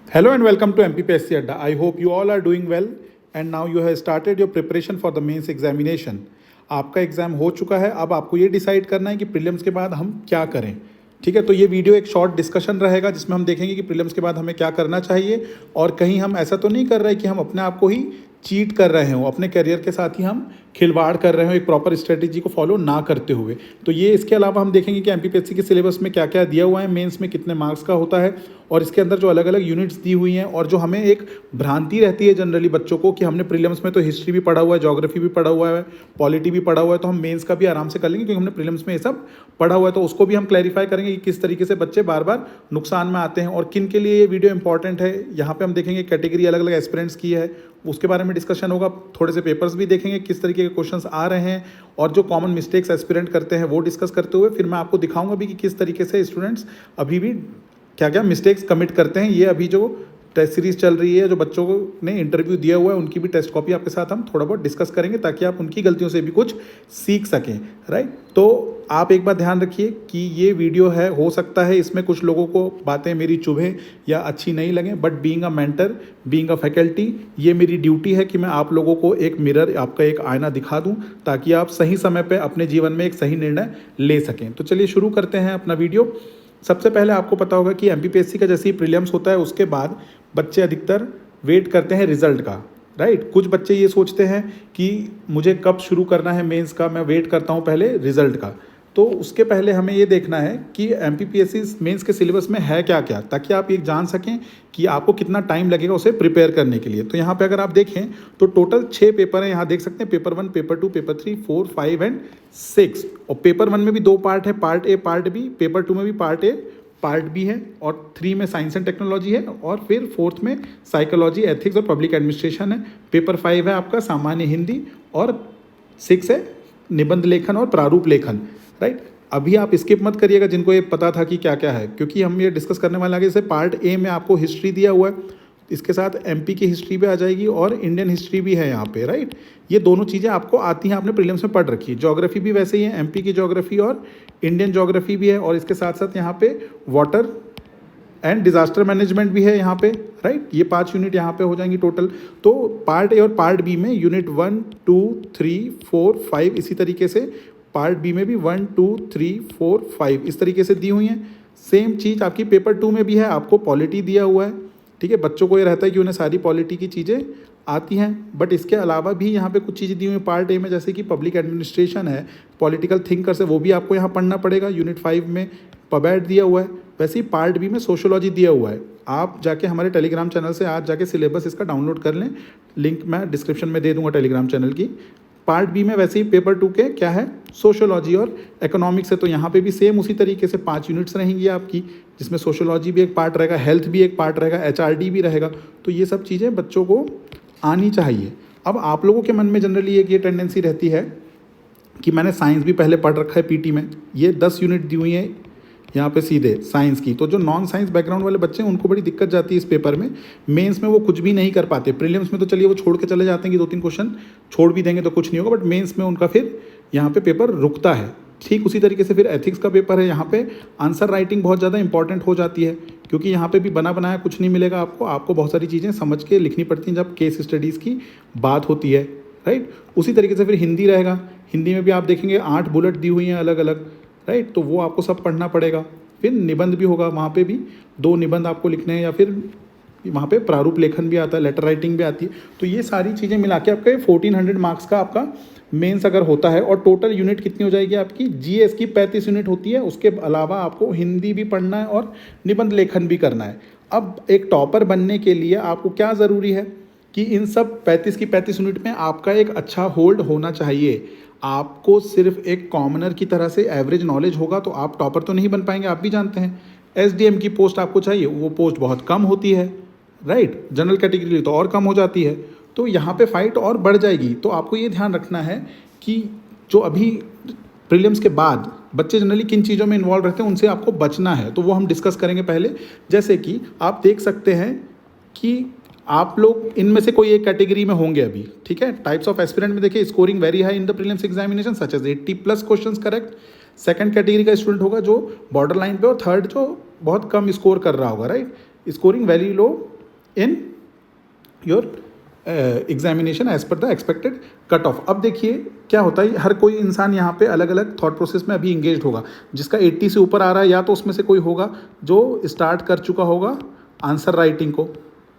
Hello and welcome to MPPSC Adda. I hope you all are doing well and now you have started your preparation for the mains examination. आपका exam हो चुका है, अब आपको ये decide करना है कि प्रीलिम्स के बाद हम क्या करें। ठीक है, तो ये वीडियो एक शॉर्ट डिस्कशन रहेगा जिसमें हम देखेंगे कि प्रीलिम्स के बाद हमें क्या करना चाहिए और कहीं हम ऐसा तो नहीं कर रहे कि हम अपने आप को ही चीट कर रहे हों, अपने करियर के साथ ही हम खिलवाड़ कर रहे हो एक प्रॉपर स्ट्रेटेजी को फॉलो ना करते हुए। तो ये इसके अलावा हम देखेंगे कि एमपीपीएससी के सिलेबस में क्या क्या दिया हुआ है, मेंस में कितने मार्क्स का होता है और इसके अंदर जो अलग अलग यूनिट्स दी हुई हैं और जो हमें एक भ्रांति रहती है जनरली बच्चों को कि हमने प्रीलिम्स में तो हिस्ट्री भी पढ़ा हुआ है, ज्योग्राफी भी पढ़ा हुआ है, पॉलिटी भी पढ़ा हुआ है, तो हम मेंस का भी आराम से कर लेंगे क्योंकि हमने प्रीलिम्स में ये सब पढ़ा हुआ है। तो उसको भी हम क्लैरिफाई करेंगे कि किस तरीके से बच्चे बार बार नुकसान में आते हैं और किन के लिए ये वीडियो इंपॉर्टेंट है। यहाँ पे हम देखेंगे कैटेगरी अलग अलग एस्पिरेंट्स की है, उसके बारे में डिस्कशन होगा। थोड़े से पेपर्स भी देखेंगे किस तरीके के क्वेश्चंस आ रहे हैं और जो कॉमन मिस्टेक्स एस्पिरेंट करते हैं वो डिस्कस करते हुए फिर मैं आपको दिखाऊंगा भी कि किस तरीके से स्टूडेंट्स अभी भी क्या क्या मिस्टेक्स कमिट करते हैं। ये अभी जो टेस्ट सीरीज चल रही है, जो बच्चों को ने इंटरव्यू दिया हुआ है, उनकी भी टेस्ट कॉपी आपके साथ हम थोड़ा बहुत डिस्कस करेंगे ताकि आप उनकी गलतियों से भी कुछ सीख सकें। राइट, तो आप एक बार ध्यान रखिए कि ये वीडियो है, हो सकता है इसमें कुछ लोगों को बातें मेरी चुभें या अच्छी नहीं लगें, but being a mentor, being a faculty, ये मेरी ड्यूटी है कि मैं आप लोगों को एक मिरर, आपका एक आईना दिखा दूं ताकि आप सही समय पे अपने जीवन में एक सही निर्णय ले सकें। तो चलिए शुरू करते हैं अपना वीडियो। सबसे पहले आपको पता होगा कि एमपीपीएससी का जैसे ही प्रीलिम्स होता है उसके बाद बच्चे अधिकतर वेट करते हैं रिजल्ट का। राइट, कुछ बच्चे ये सोचते हैं कि मुझे कब शुरू करना है मेंस का, मैं वेट करता हूँ पहले रिजल्ट का। तो उसके पहले हमें ये देखना है कि एमपीपीएससी मेंस के सिलेबस में है क्या क्या, ताकि आप ये जान सकें कि आपको कितना टाइम लगेगा उसे प्रिपेयर करने के लिए। तो यहाँ पे अगर आप देखें तो टोटल 6 पेपर हैं, यहाँ देख सकते हैं पेपर 1, पेपर 2, पेपर 3, 4, 5 एंड 6। और पेपर 1 में भी 2 पार्ट है, part A part B. Paper 2 में भी पार्ट ए पार्ट बी है और 3 में साइंस एंड टेक्नोलॉजी है और फिर 4th में साइकोलॉजी, एथिक्स और पब्लिक एडमिनिस्ट्रेशन है। पेपर 5 है आपका सामान्य हिंदी और 6 है निबंध लेखन और प्रारूप लेखन। राइट, अभी आप स्किप मत करिएगा जिनको ये पता था कि क्या क्या है, क्योंकि हम ये डिस्कस करने वाले आगे। जैसे पार्ट ए में आपको हिस्ट्री दिया हुआ है, इसके साथ एमपी की हिस्ट्री भी आ जाएगी और इंडियन हिस्ट्री भी है यहाँ पे। राइट, ये दोनों चीज़ें आपको आती हैं, आपने प्रीलिम्स में पढ़ रखी है। ज्योग्राफी भी वैसे ही है, एमपी की ज्योग्राफी और इंडियन ज्योग्राफी भी है और इसके साथ साथ यहाँ पे वाटर एंड डिजास्टर मैनेजमेंट भी है यहाँ पे। राइट, ये 5 यूनिट यहाँ पे हो जाएंगी टोटल। तो पार्ट ए और पार्ट बी में यूनिट 1, 2, 3, 4, 5 इसी तरीके से पार्ट बी में भी 1, 2, 3, 4, 5 इस तरीके से दी हुई हैं। सेम चीज़ आपकी पेपर 2 में भी है, आपको पॉलिटी दिया हुआ है। ठीक है, बच्चों को ये रहता है कि उन्हें सारी पॉलिटी की चीज़ें आती हैं, बट इसके अलावा भी यहाँ पे कुछ चीज़ें दी हुई हैं पार्ट ए में, जैसे कि पब्लिक एडमिनिस्ट्रेशन है, पॉलिटिकल थिंकर्स है, वो भी आपको यहाँ पढ़ना पड़ेगा। यूनिट 5 में पबैट दिया हुआ है। वैसे ही पार्ट बी में सोशोलॉजी दिया हुआ है। आप जाके हमारे टेलीग्राम चैनल से आज जाके सिलेबस इसका डाउनलोड कर लें, लिंक मैं डिस्क्रिप्शन में दे दूंगा टेलीग्राम चैनल की। पार्ट बी में वैसे ही पेपर 2 के क्या है, सोशोलॉजी और इकोनॉमिक्स है। तो यहाँ पे भी सेम उसी तरीके से 5 यूनिट्स रहेंगी आपकी, जिसमें सोशोलॉजी भी एक पार्ट रहेगा, हेल्थ भी एक पार्ट रहेगा, एचआरडी भी रहेगा। तो ये सब चीज़ें बच्चों को आनी चाहिए। अब आप लोगों के मन में जनरली एक ये टेंडेंसी रहती है कि मैंने साइंस भी पहले पढ़ रखा है पीटी में, ये 10 यूनिट दी हुई हैं यहाँ पे सीधे साइंस की। तो जो नॉन साइंस बैकग्राउंड वाले बच्चे हैं उनको बड़ी दिक्कत जाती है इस पेपर में। मेंस में वो कुछ भी नहीं कर पाते। प्रीलिम्स में तो चलिए वो छोड़ के चले जाते हैं कि 2-3 क्वेश्चन छोड़ भी देंगे तो कुछ नहीं होगा, बट मेंस में उनका फिर यहाँ पे पेपर रुकता है। ठीक उसी तरीके से फिर एथिक्स का पेपर है, यहाँ पे आंसर राइटिंग बहुत ज़्यादा इंपॉर्टेंट हो जाती है, क्योंकि यहाँ पे भी बना बनाया कुछ नहीं मिलेगा आपको बहुत सारी चीज़ें समझ के लिखनी पड़ती हैं जब केस स्टडीज़ की बात होती है। राइट, उसी तरीके से फिर हिंदी रहेगा। हिंदी में भी आप देखेंगे 8 बुलेट दी हुई हैं अलग अलग। राइट, तो वो आपको सब पढ़ना पड़ेगा। फिर निबंध भी होगा, वहाँ पे भी 2 निबंध आपको लिखने हैं, या फिर वहाँ पे प्रारूप लेखन भी आता है, लेटर राइटिंग भी आती है। तो ये सारी चीज़ें मिला के आपका 1400 मार्क्स का आपका मेंस अगर होता है। और टोटल यूनिट कितनी हो जाएगी आपकी, जीएस की 35 यूनिट होती है। उसके अलावा आपको हिंदी भी पढ़ना है और निबंध लेखन भी करना है। अब एक टॉपर बनने के लिए आपको क्या ज़रूरी है कि इन सब 35 की 35 यूनिट में आपका एक अच्छा होल्ड होना चाहिए। आपको सिर्फ एक कॉमनर की तरह से एवरेज नॉलेज होगा तो आप टॉपर तो नहीं बन पाएंगे, आप भी जानते हैं। एसडीएम की पोस्ट आपको चाहिए, वो पोस्ट बहुत कम होती है। राइट, जनरल कैटेगरी तो और कम हो जाती है। तो यहाँ पे फाइट और बढ़ जाएगी। तो आपको ये ध्यान रखना है कि जो अभी प्रीलिम्स के बाद बच्चे जनरली किन चीज़ों में इन्वॉल्व रहते हैं उनसे आपको बचना है, तो वो हम डिस्कस करेंगे पहले। जैसे कि आप देख सकते हैं कि आप लोग इनमें से कोई एक कैटेगरी में होंगे अभी। ठीक है, टाइप्स ऑफ एस्पिरेंट में देखिए, scoring very high in the prelims examination such as 80+ questions correct. Second category का स्टूडेंट होगा जो बॉर्डर लाइन पे, और थर्ड जो बहुत कम स्कोर कर रहा होगा। Right, scoring very low in your examination as per the expected cut off. अब देखिए क्या होता है, हर कोई इंसान यहाँ पे अलग अलग थॉट प्रोसेस में अभी इंगेज होगा। जिसका 80 से ऊपर आ रहा है, या तो उसमें से कोई होगा जो स्टार्ट कर चुका होगा आंसर राइटिंग को,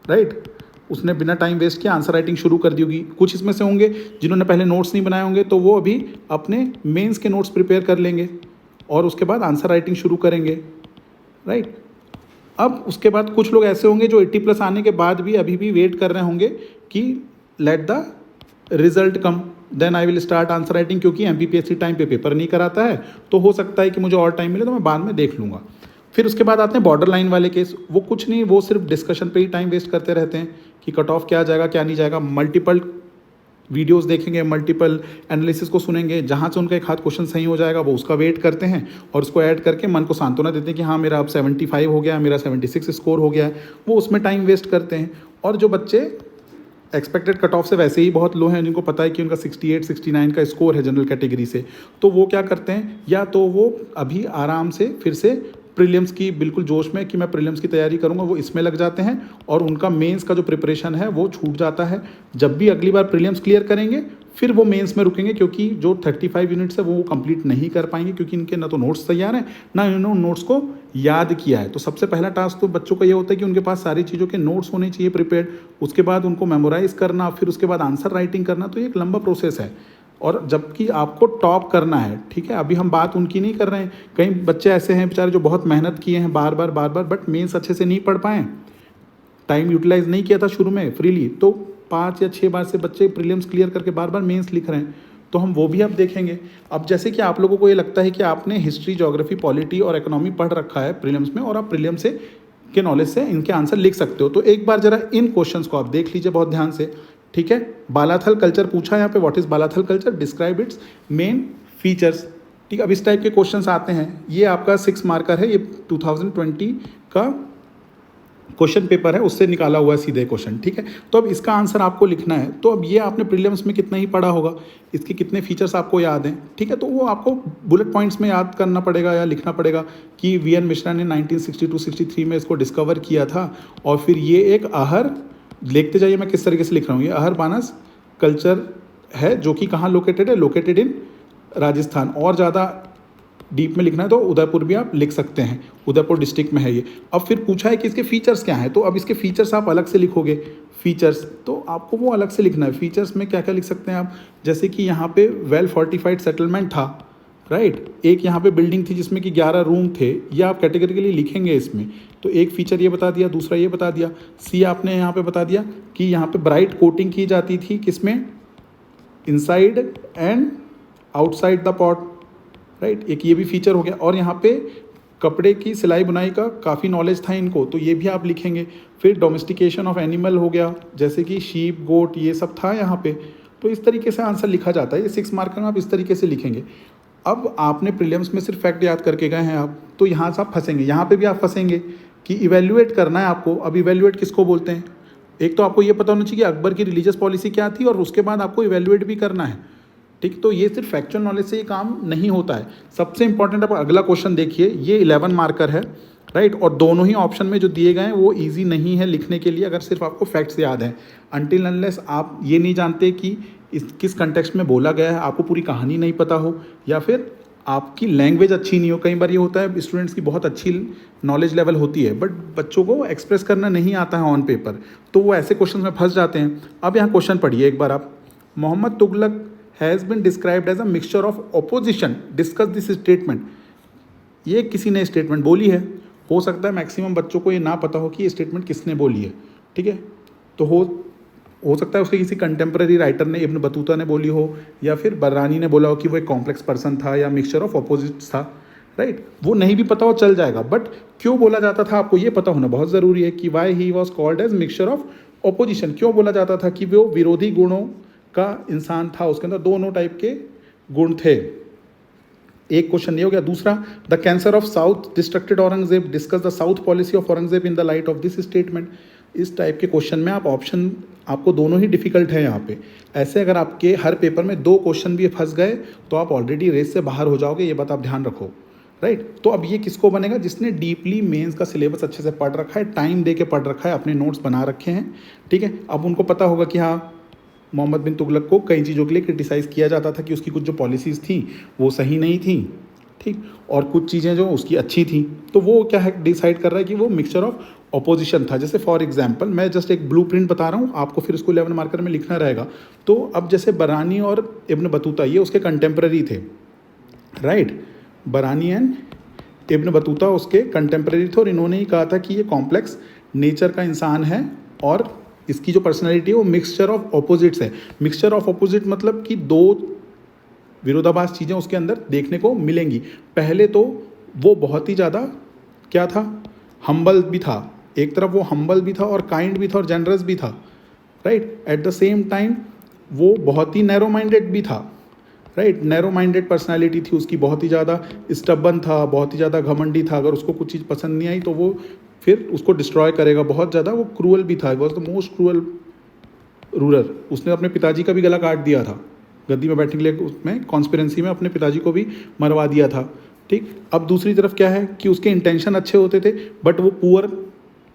राइट, उसने बिना टाइम वेस्ट किया आंसर राइटिंग शुरू कर दी होगी। कुछ इसमें से होंगे जिन्होंने पहले नोट्स नहीं बनाए होंगे, तो वो अभी अपने मेंस के नोट्स प्रिपेयर कर लेंगे और उसके बाद आंसर राइटिंग शुरू करेंगे, राइट। अब उसके बाद कुछ लोग ऐसे होंगे जो 80+ आने के बाद भी अभी भी वेट कर रहे होंगे कि let the result come then I will start answer writing, क्योंकि एमपीपीएससी टाइम पे पेपर नहीं कराता है, तो हो सकता है कि मुझे और टाइम मिले तो मैं बाद में देख लूँगा। फिर उसके बाद आते हैं बॉर्डर लाइन वाले केस। वो कुछ नहीं, वो सिर्फ डिस्कशन पे ही टाइम वेस्ट करते रहते हैं कि कट ऑफ क्या जाएगा क्या नहीं जाएगा। मल्टीपल वीडियोस देखेंगे, मल्टीपल एनालिसिस को सुनेंगे, जहाँ से उनका एक हाथ क्वेश्चन सही हो जाएगा वो उसका वेट करते हैं और उसको ऐड करके मन को सांत्वना देते हैं कि हाँ मेरा अब 75 हो गया, मेरा 76 स्कोर हो गया है। वो उसमें टाइम वेस्ट करते हैं। और जो बच्चे एक्सपेक्टेड कट ऑफ से वैसे ही बहुत लो हैं, जिनको पता है कि उनका 68 69 का स्कोर है जनरल कैटेगरी से, तो वो क्या करते हैं, या तो वो अभी आराम से फिर से प्रीलिम्स की बिल्कुल जोश में कि मैं प्रीलिम्स की तैयारी करूंगा, वो इसमें लग जाते हैं और उनका मेंस का जो प्रिपरेशन है वो छूट जाता है। जब भी अगली बार प्रीलिम्स क्लियर करेंगे फिर वो मेंस में रुकेंगे, क्योंकि जो 35 यूनिट्स है वो कंप्लीट नहीं कर पाएंगे, क्योंकि इनके ना तो नोट्स तैयार हैं ना इन्होंने नोट्स को याद किया है। तो सबसे पहला टास्क तो बच्चों का ये होता है कि उनके पास सारी चीज़ों के नोट्स होने चाहिए प्रिपेयर्ड, उसके बाद उनको मेमोराइज करना, फिर उसके बाद आंसर राइटिंग करना। तो ये एक लंबा प्रोसेस है और जबकि आपको टॉप करना है, ठीक है। अभी हम बात उनकी नहीं कर रहे हैं, कई बच्चे ऐसे हैं बेचारे जो बहुत मेहनत किए हैं बार बार बट मेंस अच्छे से नहीं पढ़ पाए, टाइम यूटिलाइज नहीं किया था शुरू में फ्रीली, तो 5 या 6 बार से बच्चे प्रीलिम्स क्लियर करके बार बार मेंस लिख रहे हैं। तो हम वो भी अब देखेंगे। अब जैसे कि आप लोगों को ये लगता है कि आपने हिस्ट्री, ज्योग्राफी, पॉलिटी और इकोनॉमी पढ़ रखा है प्रीलिम्स में और आप प्रीलिम्स से के नॉलेज से इनके आंसर लिख सकते हो, तो एक बार जरा इन क्वेश्चंस को आप देख लीजिए बहुत ध्यान से, ठीक है। बालाथल कल्चर पूछा है यहाँ पे, what is Balathal culture, describe it's main features, ठीक है। अब इस टाइप के क्वेश्चंस आते हैं। ये आपका 6 मार्कर है, ये 2020 का क्वेश्चन पेपर है, उससे निकाला हुआ है सीधे क्वेश्चन, ठीक है। तो अब इसका आंसर आपको लिखना है। तो अब ये आपने प्रीलिम्स में कितना ही पढ़ा होगा, इसके कितने फीचर्स आपको याद हैं, ठीक है। तो वो आपको बुलेट पॉइंट्स में याद करना पड़ेगा या लिखना पड़ेगा कि वी एन मिश्रा ने 1962-63 में इसको डिस्कवर किया था और फिर ये एक आहर, लिखते जाइए मैं किस तरीके से लिख रहा हूँ, ये आहर बानस कल्चर है जो कि कहाँ लोकेटेड है, लोकेटेड इन राजस्थान। और ज़्यादा डीप में लिखना है तो उदयपुर भी आप लिख सकते हैं, उदयपुर डिस्ट्रिक्ट में है ये। अब फिर पूछा है कि इसके फीचर्स क्या हैं, तो अब इसके फीचर्स आप अलग से लिखोगे। फीचर्स तो आपको वो अलग से लिखना है। फीचर्स में क्या क्या लिख सकते हैं आप, जैसे कि यहाँ पे वेल फोर्टिफाइड सेटलमेंट था, राइट। एक यहाँ पे बिल्डिंग थी जिसमें कि 11 रूम थे, ये आप कैटेगरिकली लिखेंगे इसमें। तो एक फीचर ये बता दिया, दूसरा ये बता दिया। सी आपने यहाँ पे बता दिया कि यहाँ पे ब्राइट कोटिंग की जाती थी, किसमें, inside and outside the pot, right, एक ये भी फीचर हो गया। और यहाँ पे कपड़े की सिलाई बुनाई का काफ़ी नॉलेज था इनको, तो ये भी आप लिखेंगे। फिर डोमेस्टिकेशन ऑफ एनिमल हो गया, जैसे कि शीप, गोट, ये सब था यहाँ पे। तो इस तरीके से आंसर लिखा जाता है। ये 6 मार्कर में आप इस तरीके से लिखेंगे। अब आपने प्रीलिम्स में सिर्फ फैक्ट याद करके गए हैं आप, तो यहाँ से आप फंसेंगे, यहाँ पे भी आप फंसेंगे कि इवेल्युएट करना है आपको। अब इवेल्युएट किसको बोलते हैं, एक तो आपको ये पता होना चाहिए कि अकबर की रिलीजियस पॉलिसी क्या थी और उसके बाद आपको इवेल्युएट भी करना है, ठीक। तो ये सिर्फ फैक्चुअल नॉलेज से ये काम नहीं होता है। सबसे इंपॉर्टेंट आप अगला क्वेश्चन देखिए, ये 11 मार्कर है, राइट। और दोनों ही ऑप्शन में जो दिए गए हैं वो इजी नहीं है लिखने के लिए, अगर सिर्फ आपको फैक्ट्स याद हैं। अनटिल अनलेस आप ये नहीं जानते कि इस किस कंटेक्स्ट में बोला गया है, आपको पूरी कहानी नहीं पता हो, या फिर आपकी लैंग्वेज अच्छी नहीं हो। कई बार ये होता है स्टूडेंट्स की बहुत अच्छी नॉलेज लेवल होती है बट बच्चों को एक्सप्रेस करना नहीं आता है ऑन पेपर, तो वो ऐसे क्वेश्चन में फंस जाते हैं। अब यहाँ क्वेश्चन पढ़िए एक बार आप, Mohammad Tughlaq has been described as a mixture of opposition, discuss this statement. ये किसी ने स्टेटमेंट बोली है, हो सकता है मैक्सिमम बच्चों को ये ना पता हो कि ये स्टेटमेंट किसने बोली है, ठीक है। तो हो सकता है उसके किसी कंटेम्प्रेरी राइटर ने, इब्न बतूता ने बोली हो, या फिर बर्रानी ने बोला हो कि वो एक कॉम्प्लेक्स पर्सन था या मिक्सचर ऑफ ऑपोजिट्स था, राइट। वो नहीं भी पता हो चल जाएगा, बट क्यों बोला जाता था आपको ये पता होना बहुत ज़रूरी है कि why he was called as mixture of opposition. क्यों बोला जाता था कि वो विरोधी गुणों का इंसान था, उसके अंदर दोनों टाइप के गुण थे। एक क्वेश्चन ये हो गया। दूसरा, the cancer of south distracted Aurangzeb, discuss the south policy of Aurangzeb in the light of this statement. इस टाइप के क्वेश्चन में आप ऑप्शन, आपको दोनों ही डिफिकल्ट है यहाँ पे। ऐसे अगर आपके हर पेपर में 2 क्वेश्चन भी फंस गए तो आप ऑलरेडी रेस से बाहर हो जाओगे, ये बात आप ध्यान रखो, राइट। तो अब ये किसको बनेगा, जिसने डीपली मेंस का सिलेबस अच्छे से पढ़ रखा है, टाइम दे के पढ़ रखा है, अपने नोट्स बना रखे हैं, ठीक है। अब उनको पता होगा कि हाँ, मोहम्मद बिन तुगलक को कई चीज़ों के लिए क्रिटिसाइज़ किया जाता था कि उसकी कुछ जो पॉलिसीज़ थी वो सही नहीं थी, ठीक, और कुछ चीज़ें जो उसकी अच्छी थी। तो वो क्या है, डिसाइड कर रहा है कि वो मिक्सचर ऑफ ऑपोजिशन था। जैसे फॉर एग्जांपल मैं जस्ट एक ब्लूप्रिंट बता रहा हूँ आपको, फिर उसको 11 मार्कर में लिखना रहेगा। तो अब जैसे बरानी और इब्न बतूता ये उसके कंटेम्प्रेरी थे, राइट। बरानी एंड इब्न बतूता उसके कंटेम्प्रेरी थे और इन्होंने ही कहा था कि ये कॉम्प्लेक्स नेचर का इंसान है और इसकी जो पर्सनैलिटी है वो मिक्सचर ऑफ ऑपोजिट्स है। मिक्सचर ऑफ ऑपोजिट मतलब कि दो विरोधाभास चीज़ें उसके अंदर देखने को मिलेंगी। पहले तो वो बहुत ही ज़्यादा क्या था, हम्बल भी था, एक तरफ वो हम्बल भी था और काइंड भी था और जनरस भी था, right. At the same time वो बहुत ही नैरो माइंडेड भी था, राइट। नैरो माइंडेड पर्सनालिटी थी उसकी, बहुत ही ज़्यादा स्टबन था, बहुत ही ज़्यादा घमंडी था। अगर उसको कुछ चीज़ पसंद नहीं आई तो वो फिर उसको डिस्ट्रॉय करेगा। बहुत ज़्यादा वो क्रूअल भी था, was the most cruel ruler. उसने अपने पिताजी का भी गला काट दिया था गद्दी में बैठने के लिए, उसमें कॉन्स्पिरेंसी में अपने पिताजी को भी मरवा दिया था, ठीक। अब दूसरी तरफ क्या है कि उसके इंटेंशन अच्छे होते थे बट वो पुअर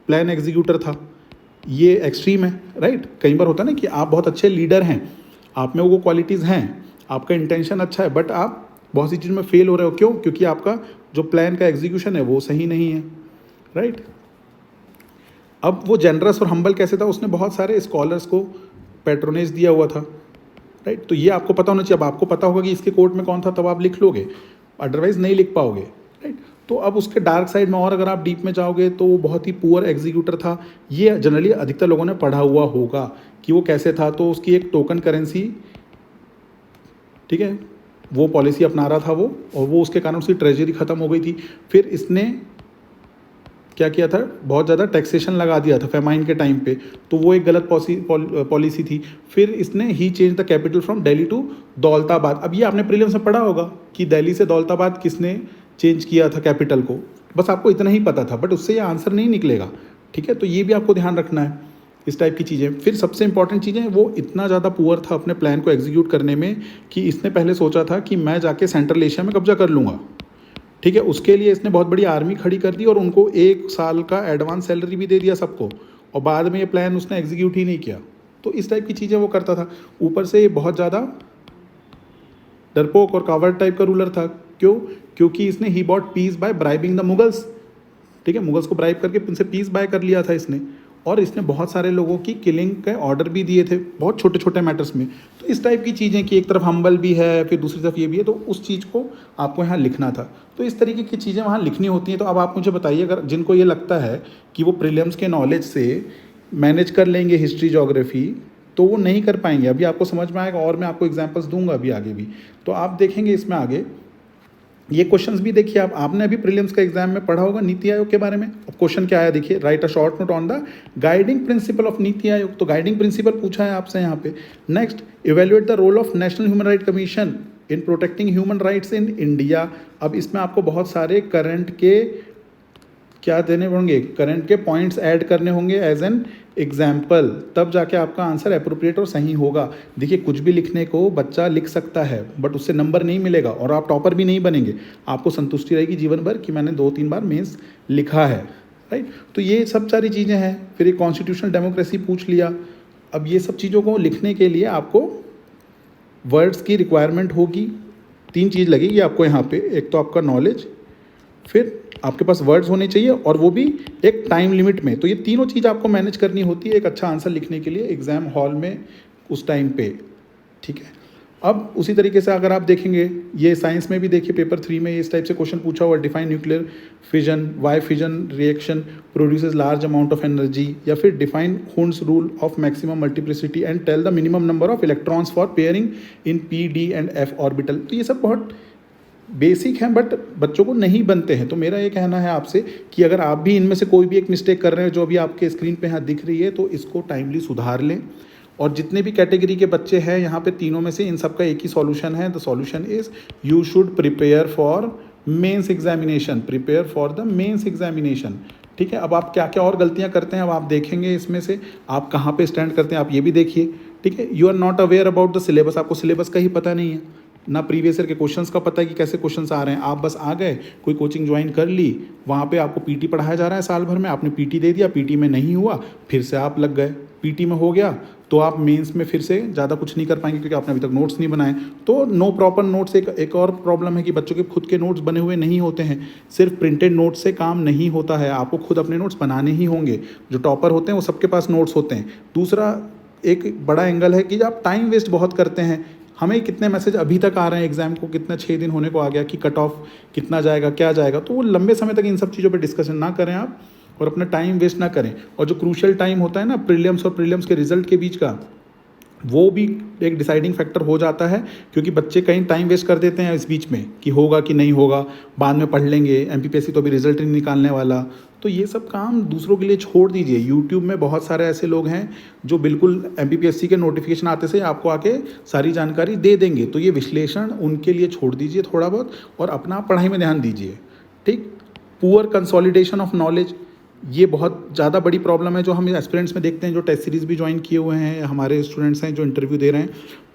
प्लान एग्जीक्यूटर था। ये एक्सट्रीम है, राइट। कई बार होता है ना कि आप बहुत अच्छे लीडर हैं, आप में वो क्वालिटीज़ हैं, आपका इंटेंशन अच्छा है बट आप बहुत सी चीज़ में फेल हो रहे हो। क्यों? क्योंकि आपका जो प्लान का एग्जीक्यूशन है वो सही नहीं है, राइट। अब वो जनरस और हम्बल कैसे था, उसने बहुत सारे स्कॉलर्स को पैट्रोनेज दिया हुआ था, राइट। तो ये आपको पता होना चाहिए। अब आपको पता होगा कि इसके कोर्ट में कौन था तब आप लिख लोगे, अदरवाइज नहीं लिख पाओगे, राइट। तो अब उसके डार्क साइड में और अगर आप डीप में जाओगे तो वो बहुत ही पुअर एग्जीक्यूटर था। ये जनरली अधिकतर लोगों ने पढ़ा हुआ होगा कि वो कैसे था। तो उसकी एक टोकन करेंसी, ठीक है, वो पॉलिसी अपना रहा था वो, और वो उसके कारण उसकी ट्रेजरी ख़त्म हो गई थी। फिर इसने क्या किया था, बहुत ज़्यादा टैक्सेशन लगा दिया था फेमाइन के टाइम पे, तो वो एक गलत पॉलिसी थी। फिर इसने ही change the capital from Delhi to Daulatabad. अब ये आपने प्रीलिम्स में पढ़ा होगा कि दिल्ली से दौलताबाद किसने चेंज किया था कैपिटल को, बस आपको इतना ही पता था, बट उससे ये आंसर नहीं निकलेगा, ठीक है। तो ये भी आपको ध्यान रखना है, इस टाइप की चीज़ें। फिर सबसे इंपॉर्टेंट चीज़ें, वो इतना ज़्यादा पुअर था अपने प्लान को एग्जीक्यूट करने में कि इसने पहले सोचा था कि मैं जाके सेंट्रल एशिया में कब्जा कर लूँगा, ठीक है। उसके लिए इसने बहुत बड़ी आर्मी खड़ी कर दी और उनको 1 साल का एडवांस सैलरी भी दे दिया सबको, और बाद में ये प्लान उसने एग्जीक्यूट ही नहीं किया। तो इस टाइप की चीज़ें वो करता था। ऊपर से ये बहुत ज़्यादा डरपोक और कावर्ड टाइप का रूलर था। क्यों? क्योंकि इसने ही bought peace by bribing the Mughals, ठीक है। मुगल्स को ब्राइब करके उनसे पीस बाय कर लिया था इसने, और इसने बहुत सारे लोगों की किलिंग के ऑर्डर भी दिए थे, बहुत छोटे छोटे मैटर्स में। तो इस टाइप की चीज़ें कि एक तरफ हम्बल भी है, फिर दूसरी तरफ ये भी है, तो उस चीज़ को आपको यहाँ लिखना था। तो इस तरीके की चीज़ें वहाँ लिखनी होती हैं। तो अब आप मुझे बताइए, अगर जिनको ये लगता है कि वो प्रीलिम्स के नॉलेज से मैनेज कर लेंगे हिस्ट्री जोग्राफी, तो वो नहीं कर पाएंगे। अभी आपको समझ में आएगा और मैं आपको एग्जाम्पल्स दूंगा अभी आगे भी। तो आप देखेंगे इसमें आगे ये क्वेश्चंस भी देखिए। आपने अभी प्रीलिम्स का एग्जाम में पढ़ा होगा नीति आयोग के बारे में। अब क्वेश्चन क्या आया देखिए, right a short note on the guiding principle of NITI Aayog. तो गाइडिंग प्रिंसिपल पूछा है आपसे यहाँ पे। Next, evaluate the role of national human right commission in protecting human rights in India. अब इसमें आपको बहुत सारे करंट के क्या देने होंगे, करंट के पॉइंट्स ऐड करने होंगे एज एन एग्जाम्पल, तब जाके आपका आंसर अप्रोप्रिएट और सही होगा। देखिए, कुछ भी लिखने को बच्चा लिख सकता है बट उससे नंबर नहीं मिलेगा और आप टॉपर भी नहीं बनेंगे। आपको संतुष्टि रहेगी जीवन भर कि मैंने 2-3 बार मेंस लिखा है, राइट। तो ये सब सारी चीज़ें हैं। फिर एक कॉन्स्टिट्यूशनल डेमोक्रेसी पूछ लिया। अब ये सब चीज़ों को लिखने के लिए आपको वर्ड्स की रिक्वायरमेंट होगी। 3 चीज़ लगेगी आपको यहाँ पे, एक तो आपका नॉलेज, फिर आपके पास वर्ड्स होने चाहिए, और वो भी एक टाइम लिमिट में। तो ये तीनों चीज़ आपको मैनेज करनी होती है एक अच्छा आंसर लिखने के लिए एग्ज़ाम हॉल में उस टाइम पे, ठीक है। अब उसी तरीके से अगर आप देखेंगे, ये साइंस में भी देखिए पेपर 3 में इस टाइप से क्वेश्चन पूछा हुआ, define nuclear fission, why fission reaction produces large amount of energy, या फिर define Hund's rule of maximum multiplicity and tell the minimum number of electrons for pairing in p d and f orbital. तो ये सब बहुत basic हैं but बच्चों को नहीं बनते हैं। तो मेरा ये कहना है आपसे कि अगर आप भी इनमें से कोई भी एक मिस्टेक कर रहे हैं जो अभी आपके स्क्रीन पे यहाँ दिख रही है, तो इसको टाइमली सुधार लें। और जितने भी कैटेगरी के बच्चे हैं यहाँ पे तीनों में से, इन सब का एक ही सॉल्यूशन है। The solution is you should prepare for mains examination, prepare for the mains examination, ठीक है। अब आप क्या क्या और गलतियाँ करते हैं अब आप देखेंगे, इसमें से आप कहाँ पे स्टैंड करते हैं आप ये भी देखिए, ठीक है। You are not aware about the syllabus, आपको सिलेबस का ही पता नहीं है, ना प्रीवियस ईयर के क्वेश्चंस का पता है कि कैसे क्वेश्चंस आ रहे हैं। आप बस आ गए, कोई कोचिंग ज्वाइन कर ली, वहाँ पे आपको पीटी पढ़ाया जा रहा है साल भर में, आपने पीटी दे दिया, पीटी में नहीं हुआ, फिर से आप लग गए, पीटी में हो गया तो आप मेंस में फिर से ज़्यादा कुछ नहीं कर पाएंगे क्योंकि आपने अभी तक नोट्स नहीं बनाए। तो नो प्रॉपर नोट्स एक और प्रॉब्लम है कि बच्चों के खुद के नोट्स बने हुए नहीं होते हैं। सिर्फ प्रिंटेड नोट्स से काम नहीं होता है, आपको खुद अपने नोट्स बनाने ही होंगे। जो टॉपर होते हैं वो सबके पास नोट्स होते हैं। दूसरा एक बड़ा एंगल है कि आप टाइम वेस्ट बहुत करते हैं। हमें कितने मैसेज अभी तक आ रहे हैं एग्जाम को, कितना 6 दिन होने को आ गया कि कट ऑफ कितना जाएगा, क्या जाएगा। तो वो लंबे समय तक इन सब चीज़ों पे डिस्कशन ना करें आप, और अपना टाइम वेस्ट ना करें। और जो क्रूशियल टाइम होता है ना प्रीलिम्स और प्रीलिम्स के रिजल्ट के बीच का, वो भी एक डिसाइडिंग फैक्टर हो जाता है, क्योंकि बच्चे कहीं टाइम वेस्ट कर देते हैं इस बीच में कि होगा कि नहीं होगा, बाद में पढ़ लेंगे, एमपीपीएससी तो अभी रिजल्ट नहीं निकालने वाला। तो ये सब काम दूसरों के लिए छोड़ दीजिए। यूट्यूब में बहुत सारे ऐसे लोग हैं जो बिल्कुल एमपीपीएससी के नोटिफिकेशन आते से आपको आके सारी जानकारी दे देंगे। तो ये विश्लेषण उनके लिए छोड़ दीजिए थोड़ा बहुत, और अपना पढ़ाई में ध्यान दीजिए। ठीक। पुअर कंसोलिडेशन ऑफ नॉलेज, ये बहुत ज़्यादा बड़ी प्रॉब्लम है जो हम एस्पिरेंट्स में देखते हैं, जो टेस्ट सीरीज़ भी ज्वाइन किए हुए हैं, हमारे स्टूडेंट्स हैं जो इंटरव्यू दे रहे हैं।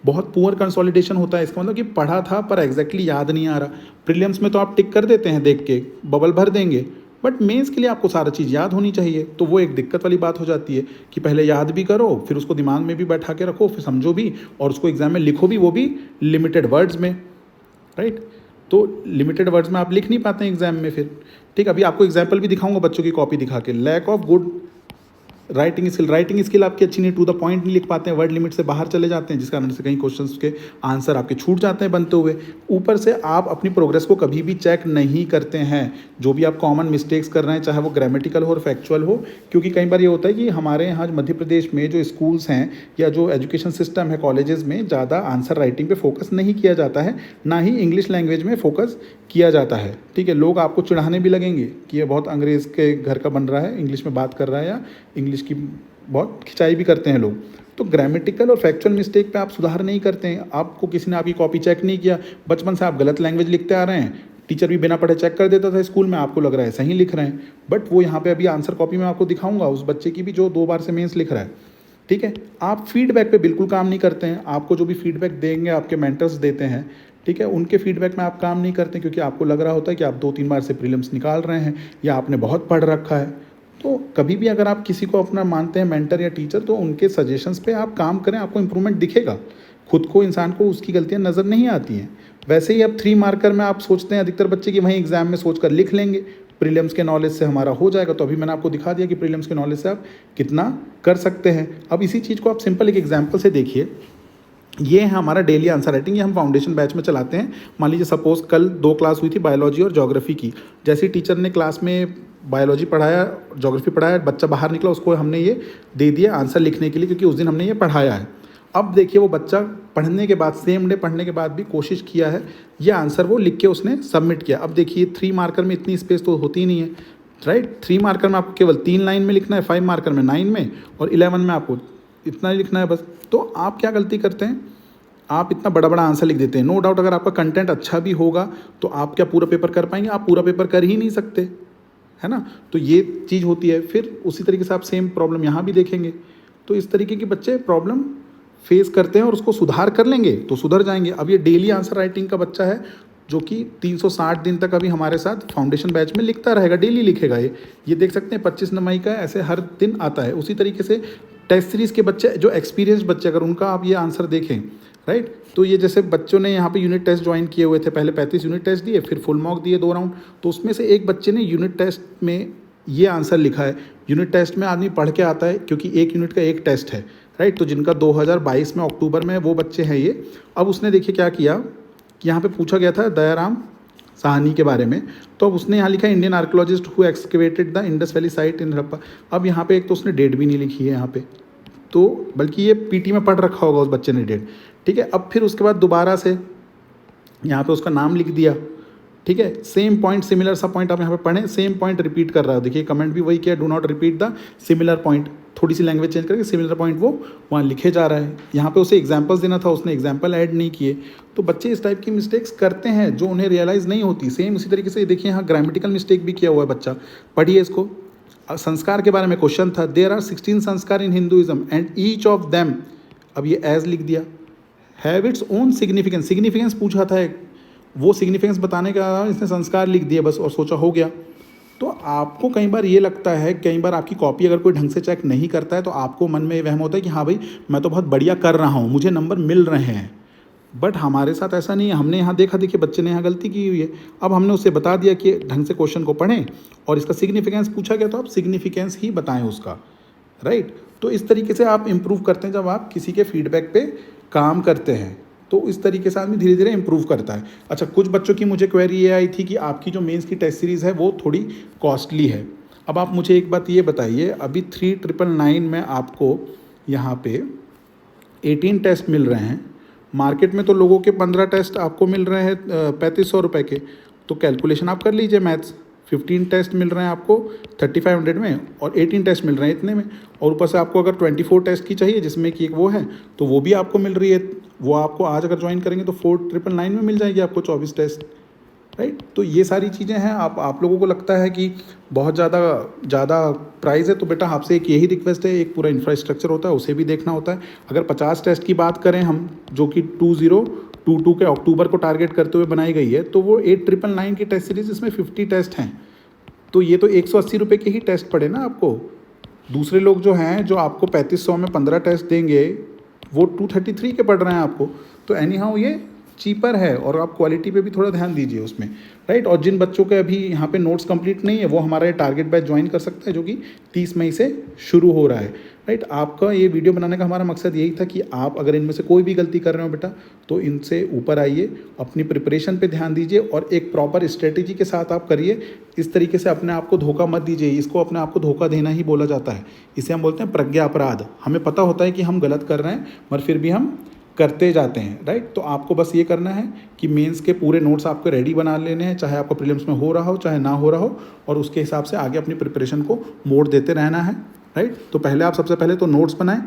बहुत पुअर कंसोलिडेशन होता है। इसका मतलब कि पढ़ा था पर एग्जैक्टली याद नहीं आ रहा। प्रीलिम्स में तो आप टिक कर देते हैं, देख के बबल भर देंगे, बट मेंस के लिए आपको सारा चीज़ याद होनी चाहिए। तो वो एक दिक्कत वाली बात हो जाती है कि पहले याद भी करो, फिर उसको दिमाग में भी बैठा के रखो, फिर समझो भी, और उसको एग्जाम में लिखो भी, वो भी लिमिटेड वर्ड्स में। राइट। तो लिमिटेड वर्ड्स में आप लिख नहीं पाते हैं एग्जाम में फिर। ठीक। अभी आपको एग्जाम्पल भी दिखाऊंगा बच्चों की कॉपी दिखा के। Lack of good writing skill आपकी अच्छी नहीं, टू द पॉइंट नहीं लिख पाते हैं, वर्ड लिमिट से बाहर चले जाते हैं, जिस कारण से कई क्वेश्चंस के आंसर आपके छूट जाते हैं बनते हुए। ऊपर से आप अपनी प्रोग्रेस को कभी भी चेक नहीं करते हैं। जो भी आप कॉमन मिस्टेक्स कर रहे हैं, चाहे वो ग्रामेटिकल हो और फैक्चुअल हो, क्योंकि कई बार ये होता है कि हमारे यहाँ मध्य प्रदेश में जो स्कूल्स हैं या जो एजुकेशन सिस्टम है कॉलेजेस में, ज़्यादा आंसर राइटिंग पे फोकस नहीं किया जाता है, ना ही इंग्लिश लैंग्वेज में फोकस किया जाता है। ठीक है। लोग आपको चिढ़ाने भी लगेंगे कि ये बहुत अंग्रेज़ के घर का बन रहा है, इंग्लिश में बात कर रहा है, या इंग्लिश की बहुत खिंचाई भी करते हैं लोग। तो ग्रामेटिकल और फैक्चुअल मिस्टेक पे आप सुधार नहीं करते हैं। आपको किसी ने आपकी कॉपी चेक नहीं किया, बचपन से आप गलत लैंग्वेज लिखते आ रहे हैं, टीचर भी बिना पढ़े चेक कर देता था स्कूल में, आपको लग रहा है सही लिख रहे हैं, बट वो यहाँ पे अभी आंसर कॉपी में आपको दिखाऊंगा उस बच्चे की भी जो 2 बार से मेंस लिख रहा है। ठीक है। आप फीडबैक पे बिल्कुल काम नहीं करते हैं। आपको जो भी फीडबैक देंगे आपके मेंटर्स देते हैं, ठीक है, उनके फीडबैक में आप काम नहीं करते, क्योंकि आपको लग रहा होता है कि आप 2-3 बार से प्रीलिम्स निकाल रहे हैं या आपने बहुत पढ़ रखा है। तो कभी भी अगर आप किसी को अपना मानते हैं मेंटर या टीचर, तो उनके सजेशंस पे आप काम करें, आपको इंप्रूवमेंट दिखेगा। खुद को, इंसान को उसकी गलतियां नज़र नहीं आती हैं। वैसे ही अब 3 मार्कर में आप सोचते हैं अधिकतर बच्चे कि वहीं एग्जाम में सोच कर लिख लेंगे, प्रीलिम्स के नॉलेज से हमारा हो जाएगा। तो अभी मैंने आपको दिखा दिया कि प्रीलिम्स के नॉलेज से आप कितना कर सकते हैं। अब इसी चीज़ को आप सिंपल एक एग्जाम्पल से देखिए। ये है हमारा डेली आंसर राइटिंग, ये हम फाउंडेशन बैच में चलाते हैं। मान लीजिए सपोज कल 2 क्लास हुई थी, बायोलॉजी और ज्योग्राफी की। जैसे टीचर ने क्लास में बायोलॉजी पढ़ाया, ज्योग्राफी पढ़ाया, बच्चा बाहर निकला, उसको हमने ये दे दिया आंसर लिखने के लिए, क्योंकि उस दिन हमने ये पढ़ाया है। अब देखिए वो बच्चा पढ़ने के बाद, सेम डे पढ़ने के बाद भी कोशिश किया है, ये आंसर वो लिख के उसने सबमिट किया। अब देखिए 3 मार्कर में इतनी स्पेस तो होती ही नहीं है, राइट। 3 मार्कर में आपको केवल 3 लाइन में लिखना है, 5 मार्कर में 9 में, और 11 में आपको इतना ही लिखना है बस। तो आप क्या गलती करते हैं, आप इतना बड़ा बड़ा आंसर लिख देते हैं। नो डाउट अगर आपका कंटेंट अच्छा भी होगा तो आप क्या पूरा पेपर कर पाएंगे? आप पूरा पेपर कर ही नहीं सकते, है ना। तो ये चीज़ होती है। फिर उसी तरीके से आप सेम प्रॉब्लम यहाँ भी देखेंगे। तो इस तरीके के बच्चे प्रॉब्लम फेस करते हैं और उसको सुधार कर लेंगे तो सुधर जाएंगे। अब ये डेली आंसर राइटिंग का बच्चा है जो कि 360 दिन तक अभी हमारे साथ फाउंडेशन बैच में लिखता रहेगा, डेली लिखेगा। ये देख सकते हैं 25 मई का ऐसे हर दिन आता है। उसी तरीके से टेस्ट सीरीज़ के बच्चे, जो एक्सपीरियंस बच्चे, अगर उनका आप ये आंसर देखें, राइट, तो ये जैसे बच्चों ने यहाँ पे यूनिट टेस्ट ज्वाइन किए हुए थे, पहले 35 यूनिट टेस्ट दिए, फिर फुल मॉक दिए 2 राउंड, तो उसमें से एक बच्चे ने यूनिट टेस्ट में ये आंसर लिखा है। यूनिट टेस्ट में आदमी पढ़ के आता है, क्योंकि 1 यूनिट का 1 टेस्ट है, राइट। तो जिनका 2022 में अक्टूबर में, वो बच्चे हैं ये। अब उसने देखिए क्या किया कि यहाँ पे पूछा गया था दयाराम साहनी के बारे में, तो अब उसने यहाँ लिखा Indian archaeologist who excavated the Indus valley site in Harappa. अब यहाँ पे एक तो उसने डेट भी नहीं लिखी है यहाँ पे, तो बल्कि ये पीटी में पढ़ रखा होगा उस बच्चे ने डेट, ठीक है। अब फिर उसके बाद दोबारा से यहाँ पे उसका नाम लिख दिया, ठीक है। सेम पॉइंट, सिमिलर सा पॉइंट आप यहाँ पे पढ़ें, सेम पॉइंट रिपीट कर रहा है। देखिए कमेंट भी वही किया, do not repeat the similar point, थोड़ी सी लैंग्वेज चेंज करके सिमिलर पॉइंट वो वहाँ लिखे जा रहा है। यहाँ पे उसे एग्जाम्पल्स देना था, उसने एग्जाम्पल ऐड नहीं किए। तो बच्चे इस टाइप की मिस्टेक्स करते हैं जो उन्हें रियलाइज़ नहीं होती। सेम उसी तरीके से देखिए यहाँ ग्रामेटिकल मिस्टेक भी किया हुआ है बच्चा। पढ़िए इसको। संस्कार के बारे में क्वेश्चन था, देयर आर 16 संस्कार in Hinduism and each of them, अब ये एज लिख दिया, have its own significance, significance पूछा था एक, वो सिग्निफिकेंस बताने का इसने संस्कार लिख दिया बस और सोचा हो गया। तो आपको कई बार ये लगता है, कई बार आपकी कॉपी अगर कोई ढंग से चेक नहीं करता है तो आपको मन में वहम होता है कि हाँ भाई मैं तो बहुत बढ़िया कर रहा हूँ, मुझे नंबर मिल रहे हैं। बट हमारे साथ ऐसा नहीं है, हमने यहाँ देखा देखिए बच्चे ने यहाँ गलती की हुई है, अब हमने उसे बता दिया कि ढंग से क्वेश्चन को पढ़ें और इसका सिग्निफिकेंस पूछा गया तो आप सिग्निफिकेंस ही बताएं उसका, राइट। तो इस तरीके से आप इम्प्रूव करते हैं जब आप किसी के फीडबैक पे काम करते हैं, तो इस तरीके से आदमी धीरे धीरे इम्प्रूव करता है। अच्छा, कुछ बच्चों की मुझे क्वेरी ये आई थी कि आपकी जो मेंस की टेस्ट सीरीज़ है वो थोड़ी कॉस्टली है। अब आप मुझे एक बात ये बताइए, अभी 3999 में आपको यहाँ पे 18 टेस्ट मिल रहे हैं, मार्केट में तो लोगों के 15 टेस्ट आपको मिल रहे हैं 3500 रुपये के, तो कैलकुलेशन आप कर लीजिए मैथ्स, 15 टेस्ट मिल रहे हैं आपको 3500 में और 18 टेस्ट मिल रहे हैं इतने में, और ऊपर से आपको अगर 24 टेस्ट की चाहिए जिसमें कि एक वो है तो वो भी आपको मिल रही है, वो आपको आज अगर ज्वाइन करेंगे तो 4999 में मिल जाएगी आपको 24 टेस्ट, राइट। तो ये सारी चीज़ें हैं। आप लोगों को लगता है कि बहुत ज़्यादा प्राइस है, तो बेटा आपसे एक यही रिक्वेस्ट है, एक पूरा इंफ्रास्ट्रक्चर होता है उसे भी देखना होता है। अगर 50 टेस्ट की बात करें हम, जो कि 2022 के अक्टूबर को टारगेट करते हुए बनाई गई है, तो वो 8999 की टेस्ट सीरीज, इसमें 50 टेस्ट हैं, तो ये तो 180 रुपये के ही टेस्ट पड़े ना आपको। दूसरे लोग जो हैं जो आपको 3500 में 15 टेस्ट देंगे वो 233 के पड़ रहे हैं आपको, तो एनी हाउ ये चीपर है, और आप क्वालिटी पे भी थोड़ा ध्यान दीजिए उसमें, राइट। और जिन बच्चों के अभी यहाँ पे नोट्स कंप्लीट नहीं है वो हमारा ये टारगेट बैच ज्वाइन कर सकता है, जो कि 30 मई से शुरू हो रहा है, राइट। आपका ये वीडियो बनाने का हमारा मकसद यही था कि आप अगर इनमें से कोई भी गलती कर रहे हो बेटा तो इनसे ऊपर आइए, अपनी प्रिपरेशन पे ध्यान दीजिए और एक प्रॉपर स्ट्रेटेजी के साथ आप करिए। इस तरीके से अपने आप को धोखा मत दीजिए, इसको अपने आप को धोखा देना ही बोला जाता है, इसे हम बोलते हैं प्रज्ञा अपराध। हमें पता होता है कि हम गलत कर रहे हैं मगर फिर भी हम करते जाते हैं, राइट। तो आपको बस ये करना है कि मेंस के पूरे नोट्स आपको रेडी बना लेने हैं, चाहे आपको प्रीलिम्स में हो रहा हो चाहे ना हो रहा हो, और उसके हिसाब से आगे अपनी प्रिपरेशन को मोड़ देते रहना है, राइट। तो पहले आप सबसे पहले तो नोट्स बनाएं,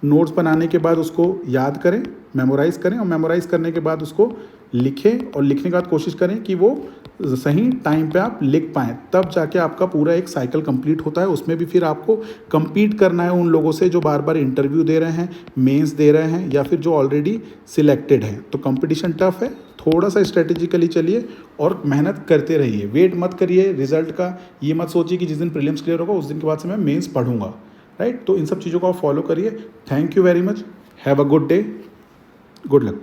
नोट्स बनाने के बाद उसको याद करें, मेमोराइज़ करें, और मेमोराइज़ करने के बाद उसको लिखें, और लिखने के बाद कोशिश करें कि वो सही टाइम पे आप लिख पाएँ, तब जाके आपका पूरा एक साइकिल कंप्लीट होता है। उसमें भी फिर आपको compete करना है उन लोगों से जो बार बार इंटरव्यू दे रहे हैं, मेंस दे रहे हैं, या फिर जो ऑलरेडी सिलेक्टेड हैं। तो कंपटीशन टफ है, थोड़ा सा स्ट्रेटेजिकली चलिए और मेहनत करते रहिए, वेट मत करिए रिजल्ट का, ये मत सोचिए कि जिस दिन प्रीलिम्स क्लियर होगा उस दिन के बाद से मैं मेंस पढ़ूंगा, राइट। तो इन सब चीज़ों को आप फॉलो करिए। Thank you very much, have a good day, good luck.